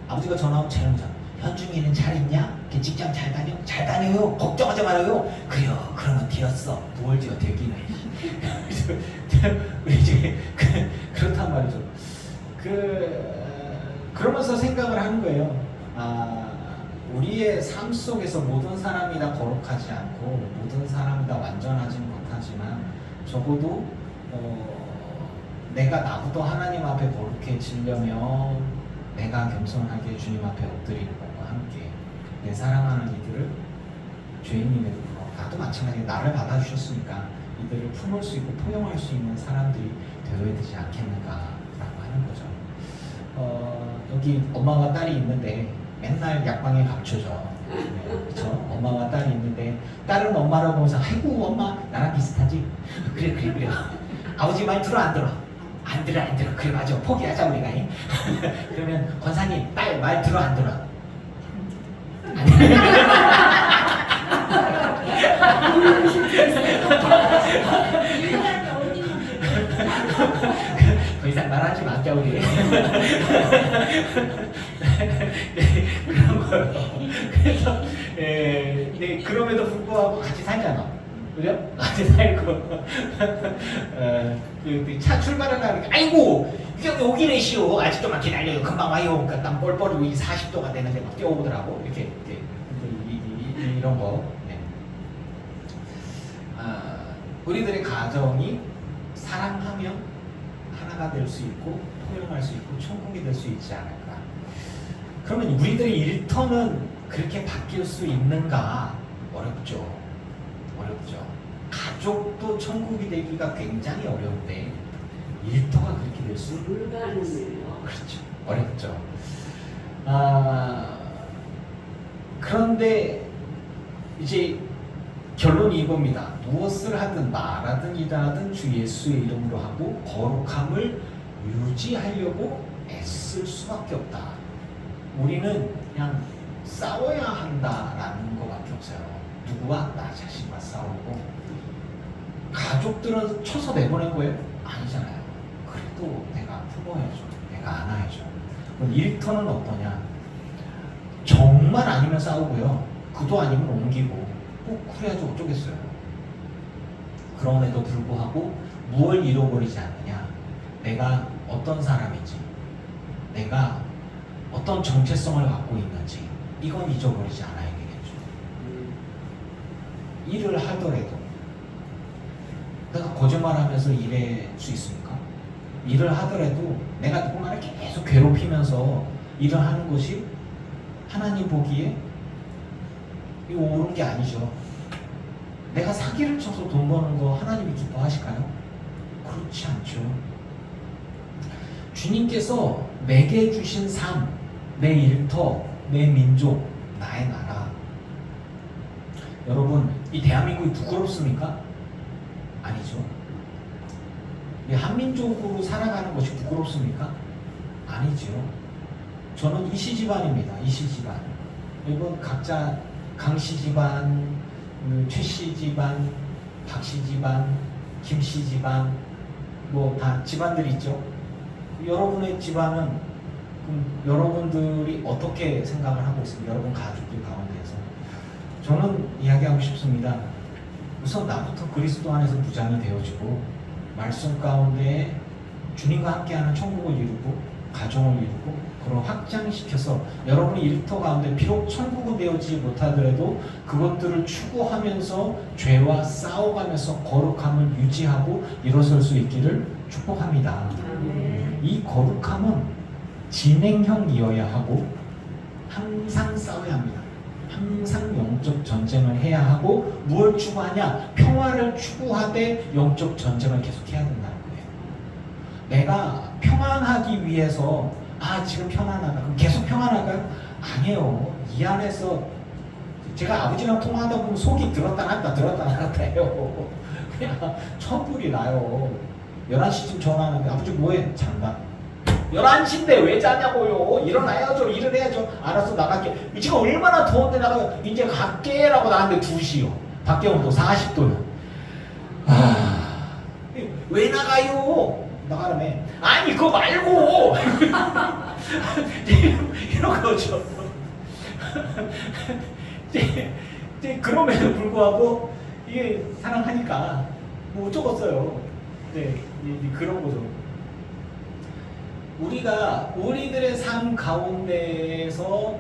A: 아버지가 전화하면 재롱자 현중이는 잘 있냐? 걔 직장 잘 다녀? 잘 다녀요. 걱정하지 말아요. 그래요. 그러면 되었어. 뭘 되어 되기는. 우리 이제 그렇단 말이죠. 그러면서 생각을 하는 거예요. 우리의 삶 속에서 모든 사람이 다 거룩하지 않고 모든 사람이 다 완전하지는 못하지만 적어도 내가 나부터 하나님 앞에 거룩해지려면 내가 겸손하게 주님 앞에 엎드리는 것과 함께 내 사랑하는 이들을 죄인임에도 불구하고 나도 마찬가지로 나를 받아주셨으니까 이들을 품을 수 있고 포용할 수 있는 사람들이 되어야 되지 않겠는가라고 하는 거죠. 여기 엄마와 딸이 있는데 맨날 약방에 감춰져. 그렇죠? 엄마와 딸이 있는데 딸은 엄마라고 보면서 아이고 엄마 나랑 비슷하지? 그래 아버지 말 들어 안 들어? 안 들어 그래 맞아 포기하자 우리가. 그러면 권사님 딸 말 들어 안 들어? 안 들어. 더 이상 말하지 말자 우리. 그런 거요. 그래서 네, 그럼에도 불구하고 같이 살잖아. 그죠? 같이 살고 차 출발하려니까 아이고 그냥 오기래시오. 아직도만 기다려요. 금방 와요. 그러니까 땀 뻘뻘 40도가 되는데 막 뛰어오더라고. 이렇게 이런 거. 네. 우리들의 가정이 사랑하면 하나가 될 수 있고 포용할 수 있고 천국이 될 수 있지 않을까. 그러면 우리들의 일터는 그렇게 바뀔 수 있는가? 어렵죠. 가족도 천국이 되기가 굉장히 어려운데 일터가 그렇게 될 수
D: 불가능해요.
A: 그렇죠. 어렵죠. 그런데 이제 결론이 이겁니다. 무엇을 하든 말하든 일하든 주 예수의 이름으로 하고 거룩함을 유지하려고 애쓸 수밖에 없다. 우리는 그냥 싸워야 한다라는 것밖에 없어요. 누구와? 나 자신과 싸우고. 가족들은 쳐서 내보낸 거예요? 아니잖아요. 그래도 내가 품어야죠. 내가 안아야죠. 그럼 일터는 어떠냐? 정말 아니면 싸우고요. 그도 아니면 옮기고 꼭 그래야지 어쩌겠어요. 그럼에도 불구하고 무엇을 잃어버리지 않느냐? 내가 어떤 사람인지, 내가 어떤 정체성을 갖고 있는지 이건 잊어버리지 않아야 되겠죠. 일을 하더라도 내가 거짓말하면서 일할 수 있습니까? 일을 하더라도 내가 누군가를 계속 괴롭히면서 일을 하는 것이 하나님 보기에 이거 옳은 게 아니죠. 내가 사기를 쳐서 돈 버는 거 하나님이 기뻐하실까요? 그렇지 않죠. 주님께서 내게 주신 삶, 내 일터, 내 민족, 나의 나라. 여러분, 이 대한민국이 부끄럽습니까? 아니죠. 이 한민족으로 살아가는 것이 부끄럽습니까? 아니죠. 저는 이씨 집안입니다. 이씨 집안. 여러분 각자 강씨 집안, 최씨 집안, 박씨 집안, 김씨 집안, 뭐 다 집안들이 있죠. 여러분의 집안은 여러분들이 어떻게 생각을 하고 있습니까? 여러분 가족들 가운데에서. 저는 이야기하고 싶습니다. 우선 나부터 그리스도 안에서 무장이 되어지고 말씀 가운데 주님과 함께하는 천국을 이루고 가정을 이루고 그걸 확장시켜서 여러분의 일터 가운데 비록 천국은 되어지지 못하더라도 그것들을 추구하면서 죄와 싸워가면서 거룩함을 유지하고 일어설 수 있기를 축복합니다. 이 거룩함은 진행형이어야 하고 항상 싸워야 합니다. 항상 영적 전쟁을 해야 하고 무엇을 추구하냐? 평화를 추구하되 영적 전쟁을 계속해야 된다는 거예요. 내가 평안하기 위해서 지금 편안하다. 그럼 계속 평안할까요? 아니에요. 이 안에서 제가 아버지랑 통화하다 보면 속이 들었다 놨다 해요. 그냥 천불이 나요. 11시쯤 전화하는데 아버지 뭐해? 잔다. 11시인데 왜 자냐고요? 일어나야죠. 일을 해야죠. 알았어 나갈게. 지금 얼마나 더운데 나가 이제 갈게 라고 나갔는데 2시요. 밖에 온도 40도요. 왜 나가요? 나가라며. 아니 그거 말고 이런 거죠. 이제 그럼에도 불구하고 이게 사랑하니까 뭐 어쩌겠어요. 네, 그런 거죠. 우리가 우리들의 삶 가운데에서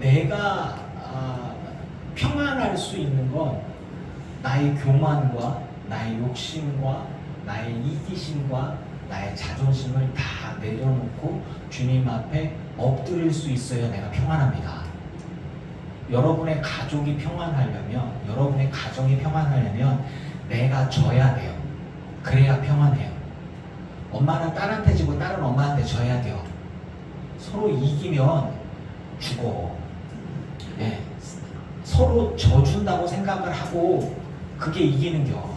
A: 내가 평안할 수 있는 건 나의 교만과 나의 욕심과 나의 이기심과 나의 자존심을 다 내려놓고 주님 앞에 엎드릴 수 있어야 내가 평안합니다. 여러분의 가족이 평안하려면, 여러분의 가정이 평안하려면 내가 져야 돼요. 그래야 평안해요. 엄마는 딸한테 지고 딸은 엄마한테 져야 돼요. 서로 이기면 죽어. 네. 서로 져준다고 생각을 하고 그게 이기는겨.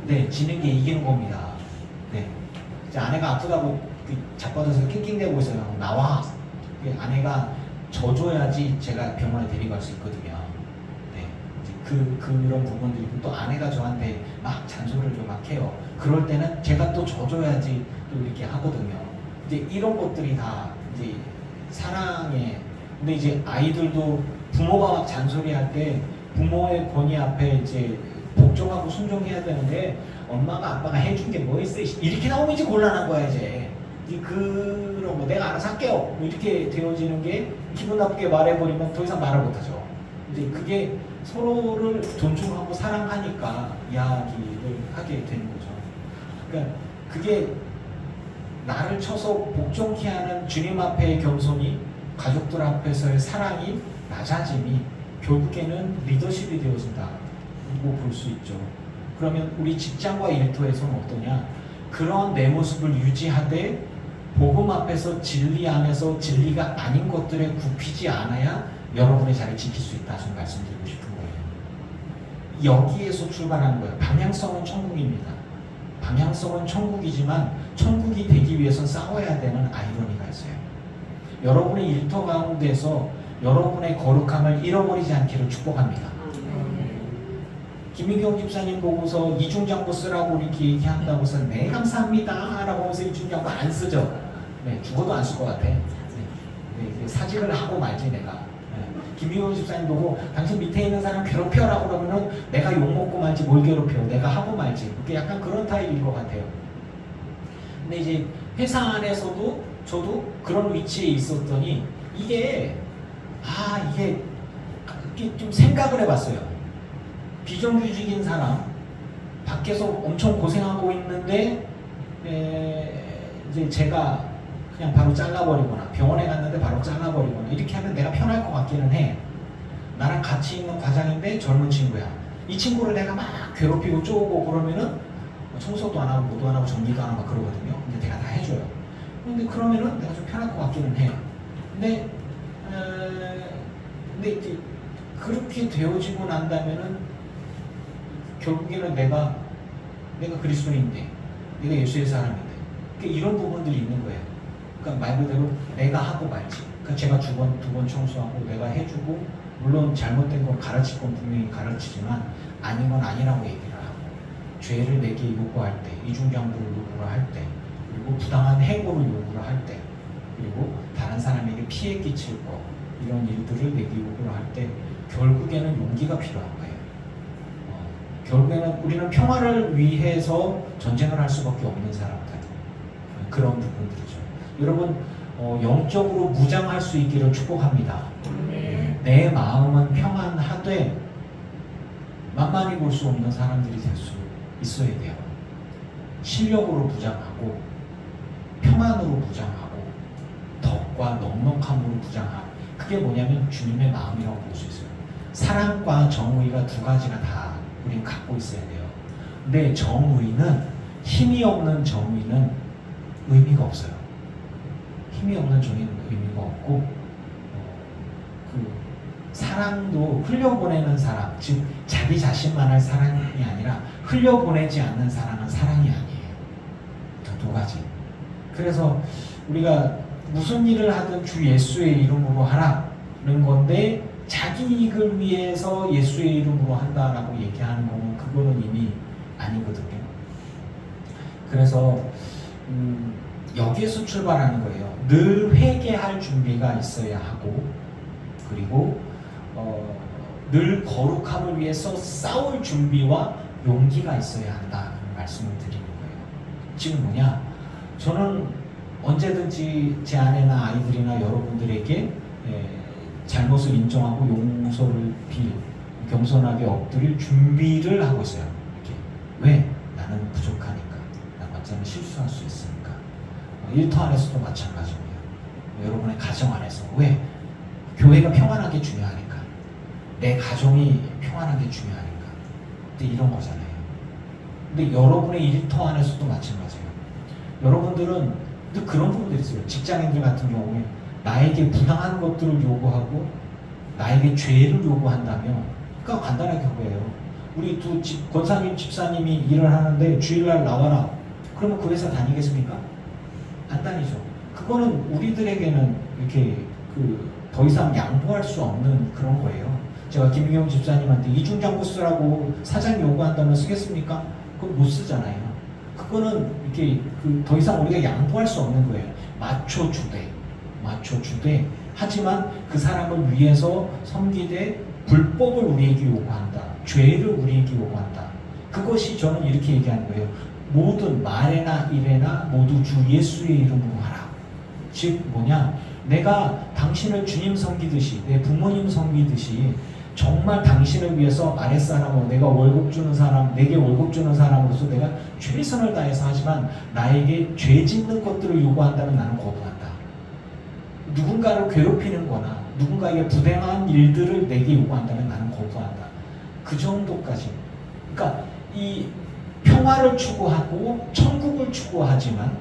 A: 네, 지는 게 이기는 겁니다. 네. 이제 아내가 아프다고 자빠져서 낑낑대고 있어요. 나와. 아내가 져줘야지 제가 병원에 데리고 갈 수 있거든요. 네. 이제 그런 부분들이 또 아내가 저한테 막 잔소리를 좀 막 해요. 그럴 때는 제가 또 져줘야지 또 이렇게 하거든요. 이제 이런 것들이 다 이제 사랑에. 근데 이제 아이들도 부모가 막 잔소리할 때 부모의 권위 앞에 이제 복종하고 순종해야 되는데 엄마가 아빠가 해준 게 뭐 있어? 이렇게 나오면 이제 곤란한 거야 이제. 그런 거 내가 알아서 할게요. 뭐 이렇게 되어지는 게 기분 나쁘게 말해버리면 더 이상 말을 못하죠. 이제 그게 서로를 존중하고 사랑하니까 이야기를 하게 되는 거죠. 그러니까 그게 나를 쳐서 복종케 하는 주님 앞의 겸손이, 가족들 앞에서의 사랑이, 낮아짐이 결국에는 리더십이 되어진다고 볼 수 있죠. 그러면 우리 직장과 일터에서는 어떠냐? 그런 내 모습을 유지하되 복음 앞에서 진리 안에서 진리가 아닌 것들에 굽히지 않아야 여러분의 자리를 지킬 수 있다. 좀 말씀드리고 싶은 거예요. 여기에서 출발하는 거예요. 방향성은 천국입니다. 방향성은 천국이지만 천국이 되기 위해서는 싸워야 되는 아이러니가 있어요. 여러분의 일터 가운데서 여러분의 거룩함을 잃어버리지 않기를 축복합니다. 김민경 집사님 보고서 이중장부 쓰라고 이렇게 얘기한다고 해서 네 감사합니다 라고 하면서 이중장부 안 쓰죠. 네, 죽어도 안 쓸 것 같아. 네, 사직을 하고 말지 내가. 네. 김민경 집사님 보고 당신 밑에 있는 사람 괴롭혀라고 그러면은 내가 욕먹고 말지 뭘 괴롭혀. 내가 하고 말지. 그게 약간 그런 타입인 것 같아요. 근데 이제 회사 안에서도 저도 그런 위치에 있었더니 이게 좀 생각을 해봤어요. 비정규직인 사람, 밖에서 엄청 고생하고 있는데 이제 제가 그냥 바로 잘라버리거나 병원에 갔는데 바로 잘라버리거나 이렇게 하면 내가 편할 것 같기는 해. 나랑 같이 있는 과장인데 젊은 친구야. 이 친구를 내가 막 괴롭히고 쪼고 그러면은 청소도 안 하고 뭐도 안 하고 정리도 안 하고 그러거든요. 근데 내가 다 해줘요. 근데 그러면은 내가 좀 편할 것 같기는 해. 근데 이제 그렇게 되어지고 난다면은 결국에는 내가 그리스도인인데, 내가 예수의 사람인데, 그러니까 이런 부분들이 있는 거예요. 그러니까 말 그대로 내가 하고 말지. 그러니까 제가 두 번 청소하고 내가 해주고, 물론 잘못된 건 가르칠 건 분명히 가르치지만 아닌 건 아니라고 얘기를 하고, 죄를 내게 요구할 때, 이중장부를 요구를 할 때, 그리고 부당한 해고를 요구를 할 때, 그리고 다른 사람에게 피해 끼칠 거, 이런 일들을 내게 요구를 할 때 결국에는 용기가 필요한 거예요. 결국에는 우리는 평화를 위해서 전쟁을 할 수밖에 없는 사람들. 그런 부분들이죠. 여러분 영적으로 무장할 수 있기를 축복합니다. 내 마음은 평안하되 만만히 볼 수 없는 사람들이 될 수 있어야 돼요. 실력으로 무장하고 평안으로 무장하고 덕과 넉넉함으로 무장하고, 그게 뭐냐면 주님의 마음이라고 볼 수 있어요. 사랑과 정의가 두 가지가 다 우리는 갖고 있어야 돼요. 근데 정의는, 힘이 없는 정의는 의미가 없어요. 힘이 없는 정의는 의미가 없고, 그 사랑도 흘려보내는 사랑, 즉 자기 자신만을 사랑이 아니라 흘려보내지 않는 사랑은 사랑이 아니에요. 두 가지. 그래서 우리가 무슨 일을 하든 주 예수의 이름으로 하라는 건데, 자기 이익을 위해서 예수의 이름으로 한다라고 얘기하는 거는 그거는 이미 아니거든요. 그래서 여기에서 출발하는 거예요. 늘 회개할 준비가 있어야 하고, 그리고 늘 거룩함을 위해서 싸울 준비와 용기가 있어야 한다는 말씀을 드리는 거예요. 지금 뭐냐? 저는 언제든지 제 아내나 아이들이나 여러분들에게 잘못을 인정하고 용서를 빌, 겸손하게 엎드릴 준비를 하고 있어요. 이렇게. 왜? 나는 부족하니까. 난 언제나 실수할 수 있으니까. 일터 안에서도 마찬가지고요. 여러분의 가정 안에서. 왜? 교회가 평안하게 중요하니까. 내 가정이 평안하게 중요하니까. 근데 이런 거잖아요. 근데 여러분의 일터 안에서도 마찬가지예요. 여러분들은 또 그런 부분들이 있어요. 직장인들 같은 경우에 나에게 부당한 것들을 요구하고 나에게 죄를 요구한다면, 그러니까 간단하게 그거예요. 우리 두 권사님, 집사님이 일을 하는데 주일날 나와라. 그러면 그 회사 다니겠습니까? 안 다니죠. 그거는 우리들에게는 이렇게 더 이상 양보할 수 없는 그런 거예요. 제가 김민경 집사님한테 이중장부 쓰라고 사장이 요구한다면 쓰겠습니까? 그건 못 쓰잖아요. 그거는 이렇게 더 이상 우리가 양보할 수 없는 거예요. 맞춰주되 하지만 그 사람을 위해서 섬기되 불법을 우리에게 요구한다. 죄를 우리에게 요구한다. 그것이 저는 이렇게 얘기하는 거예요. 모든 말에나 일에나 모두 주 예수의 이름으로 하라. 즉 뭐냐? 내가 당신을 주님 섬기듯이, 내 부모님 섬기듯이 정말 당신을 위해서 아랫사람으로, 내가 월급 주는 사람, 내게 월급 주는 사람으로서 내가 최선을 다해서 하지만 나에게 죄 짓는 것들을 요구한다면 나는 거부한다. 누군가를 괴롭히는 거나 누군가에게 부당한 일들을 내게 요구한다면 나는 거부한다. 그 정도까지. 그러니까 이 평화를 추구하고 천국을 추구하지만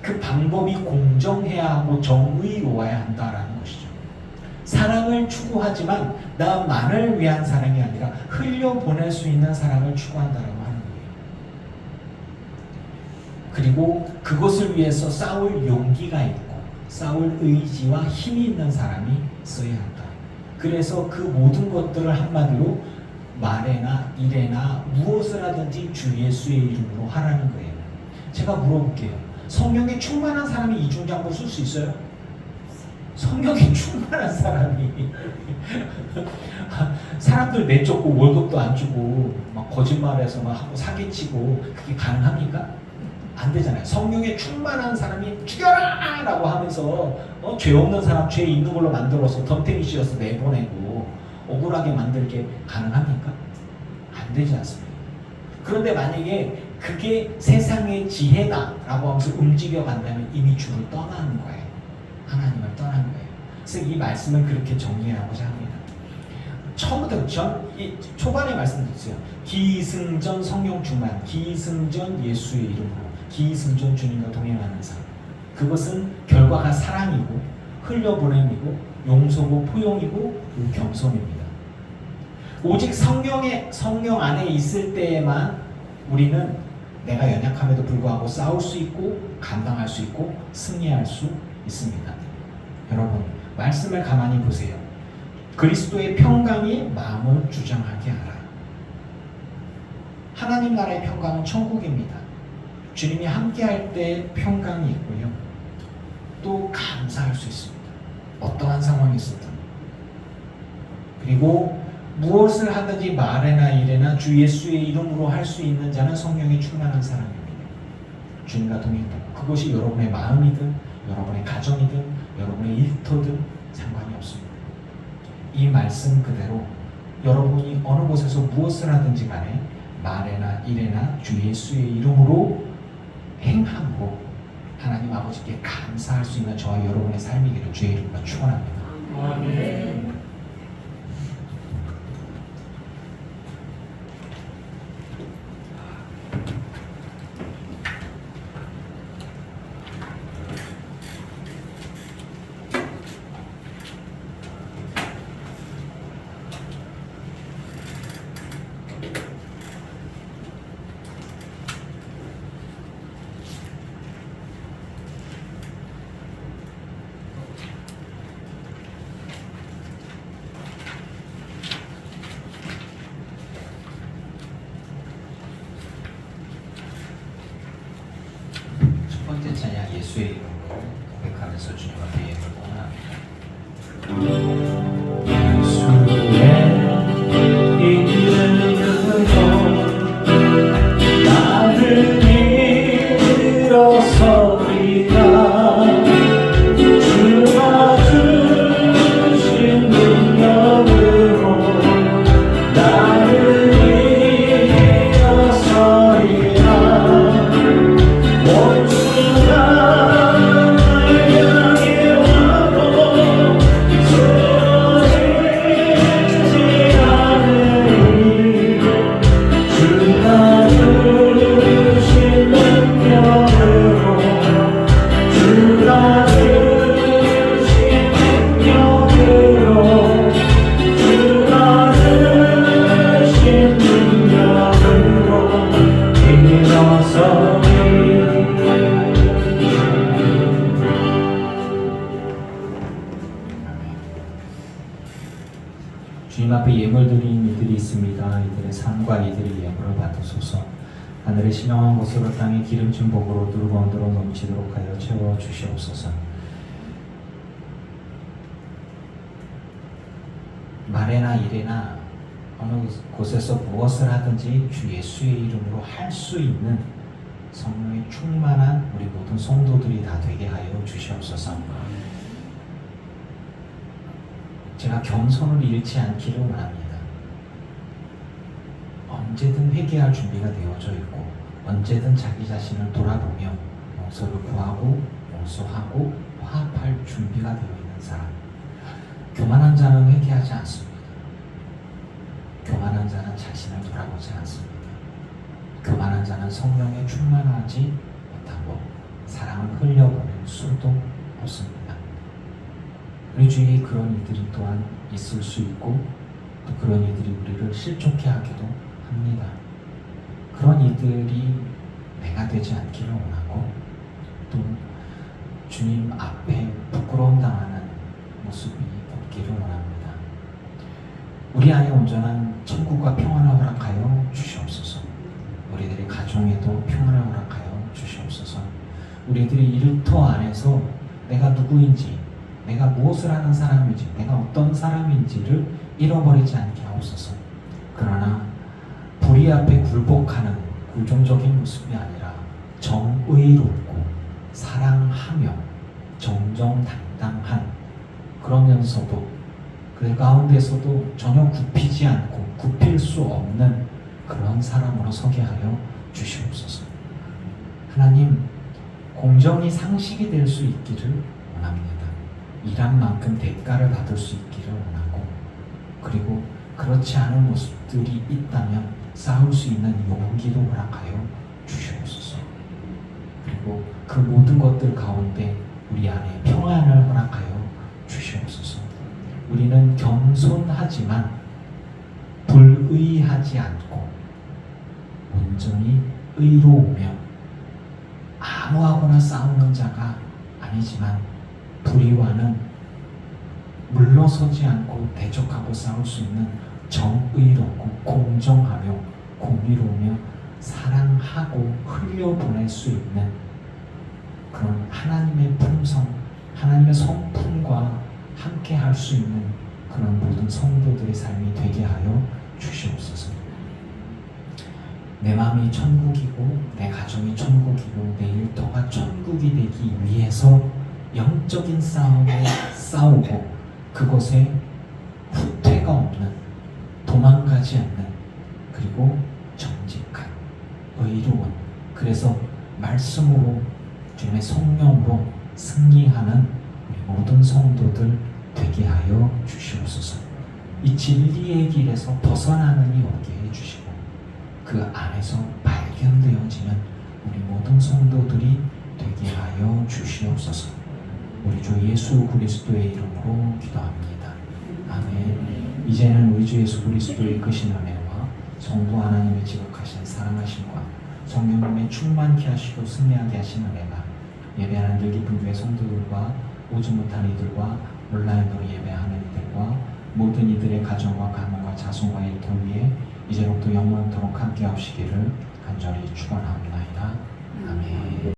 A: 그 방법이 공정해야 하고 정의로워야 한다라는 것이죠. 사랑을 추구하지만 나만을 위한 사랑이 아니라 흘려보낼 수 있는 사랑을 추구한다라고 하는 거예요. 그리고 그것을 위해서 싸울 용기가 있고 싸울 의지와 힘이 있는 사람이 있어야 한다. 그래서 그 모든 것들을 한마디로 말에나 일에나 무엇을 하든지 주 예수의 이름으로 하라는 거예요. 제가 물어볼게요. 성령에 충만한 사람이 이중장부 쓸 수 있어요? 성령에 충만한 사람이 사람들 내쫓고 월급도 안 주고 막 거짓말해서 막 하고 사기치고 그게 가능합니까? 안 되잖아요. 성령에 충만한 사람이 죽여라! 라고 하면서 죄 없는 사람 죄 있는 걸로 만들어서 덤탱이 씌워서 내보내고 억울하게 만들게 가능합니까? 안 되지 않습니까? 그런데 만약에 그게 세상의 지혜다 라고 하면서 움직여 간다면 이미 주를 떠나는 거예요. 하나님을 떠난 거예요. 그래서 이 말씀을 그렇게 정리하고자 합니다. 처음부터 초반에 말씀드렸어요. 기승전 성령 충만, 기승전 예수의 이름으로, 기승전 주님과 동행하는 삶. 그것은 결과가 사랑이고 흘려보냄이고 용서고 포용이고 겸손입니다. 오직 성령 안에 있을 때에만 우리는 내가 연약함에도 불구하고 싸울 수 있고 감당할 수 있고 승리할 수 있습니다. 여러분, 말씀을 가만히 보세요. 그리스도의 평강이 마음을 주장하게 하라. 하나님 나라의 평강은 천국입니다. 주님이 함께할 때 평강이 있고요. 또 감사할 수 있습니다. 어떠한 상황이 있었든. 그리고 무엇을 하든지 말에나 일에나 주 예수의 이름으로 할 수 있는 자는 성령이 충만한 사람입니다. 주님과 동행하고 그것이 여러분의 마음이든 여러분의 가정이든 여러분의 일터든 상관이 없습니다. 이 말씀 그대로 여러분이 어느 곳에서 무엇을 하든지 간에 말에나 일에나 주 예수의 이름으로 행함으로 하나님 아버지께 감사할 수 있는 저와 여러분의 삶이기를 주의 이름으로 축원합니다.
D: 아멘.
A: 첫 번째 찬양 예수의 이름으로 고백하면서 주님 앞에 예물을 원합니다. 예수의 이름으로 나를 일어서리라. 주가 주신 능력으로 나를 일어서리라. 원수가 날 향해 와도 쓰러지지 않으리. 주가 주신 능력으로 주가 주신 능력으로 주가 주신 능력으로 일어서리. 주님 앞에 예물 드린 이들이 있습니다. 이들의 삶과 이들의 예물을 받으소서. 하늘의 신령한 곳으로 땅의 기름진 복으로 두루번두루 넘치도록 하여 채워 주시옵소서. 말에나 일에나 어느 곳에서 무엇을 하든지 주 예수의 이름으로 할 수 있는 성령의 충만한 우리 모든 성도들이 다 되게 하여 주시옵소서. 제가 겸손을 잃지 않기를 원합니다. 언제든 회개할 준비가 되어져 있고 언제든 자기 자신을 돌아보며 용서를 구하고 용서하고 화합할 준비가 되어 있는 사람. 교만한 자는 회개하지 않습니다. 교만한 자는 자신을 돌아보지 않습니다. 교만한 자는 성령에 충만하지 못하고 사랑을 흘려보낼 수도 없습니다. 우리 주위에 그런 이들이 또한 있을 수 있고 또 그런 이들이 우리를 실족해 하기도 합니다. 그런 이들이 내가 되지 않기를 원하고 또 주님 앞에 부끄러움 당하는 모습이 없기를 원합니다. 우리 안에 온전한 천국과 평안을 허락하여 주시옵소서. 우리들의 가정에도 평안을 허락하여 주시옵소서. 우리들의 일터 안에서 내가 누구인지, 내가 무엇을 하는 사람인지, 내가 어떤 사람인지를 잃어버리지 않게 하옵소서. 그러나 불의 앞에 굴복하는 굴종적인 모습이 아니라 정의롭고 사랑하며 정정당당한, 그러면서도 그 가운데서도 전혀 굽히지 않고 굽힐 수 없는 그런 사람으로 서게 하여 주시옵소서. 하나님, 공정이 상식이 될 수 있기를 원합니다. 일한 만큼 대가를 받을 수 있기를 원하고, 그리고 그렇지 않은 모습들이 있다면 싸울 수 있는 용기도 허락하여 주시옵소서. 그리고 그 모든 것들 가운데 우리 안에 평안을 허락하여 주시옵소서. 우리는 겸손하지만 불의하지 않고 온전히 의로우며 아무하고나 싸우는 자가 아니지만 불의와는 물러서지 않고 대적하고 싸울 수 있는 정의롭고 공정하며 공의로우며 사랑하고 흘려보낼 수 있는 그런 하나님의 품성, 하나님의 성품과 함께 할 수 있는 그런 모든 성도들의 삶이 되게 하여 주시옵소서. 내 마음이 천국이고 내 가정이 천국이고 내 일터가 천국이 되기 위해서 영적인 싸움에 싸우고 그것에 후퇴가 없는, 도망가지 않는, 그리고 정직한 의로운, 그래서 말씀으로 주님의 성령으로 승리하는 우리 모든 성도들 되게 하여 주시옵소서. 이 진리의 길에서 벗어나는 이 오게 해주시고 그 안에서 발견되어지는 우리 모든 성도들이 되게 하여 주시옵소서. 우리 주 예수 그리스도의 이름으로 기도합니다. 아멘. 이제는 우리 주 예수 그리스도의 크신 은혜와 성도 하나님의 지극하신 사랑하심과 성령님의 충만케 하시고 승리하게 하신 은혜가 예배하는 늘 깊은 교회 성도들과 오지 못한 이들과 온라인으로 예배하는 이들과 모든 이들의 가정과 가문과 자손과 일터 위에 이제로부터 영원토록 함께 하시기를 간절히 축원합니다. 아멘.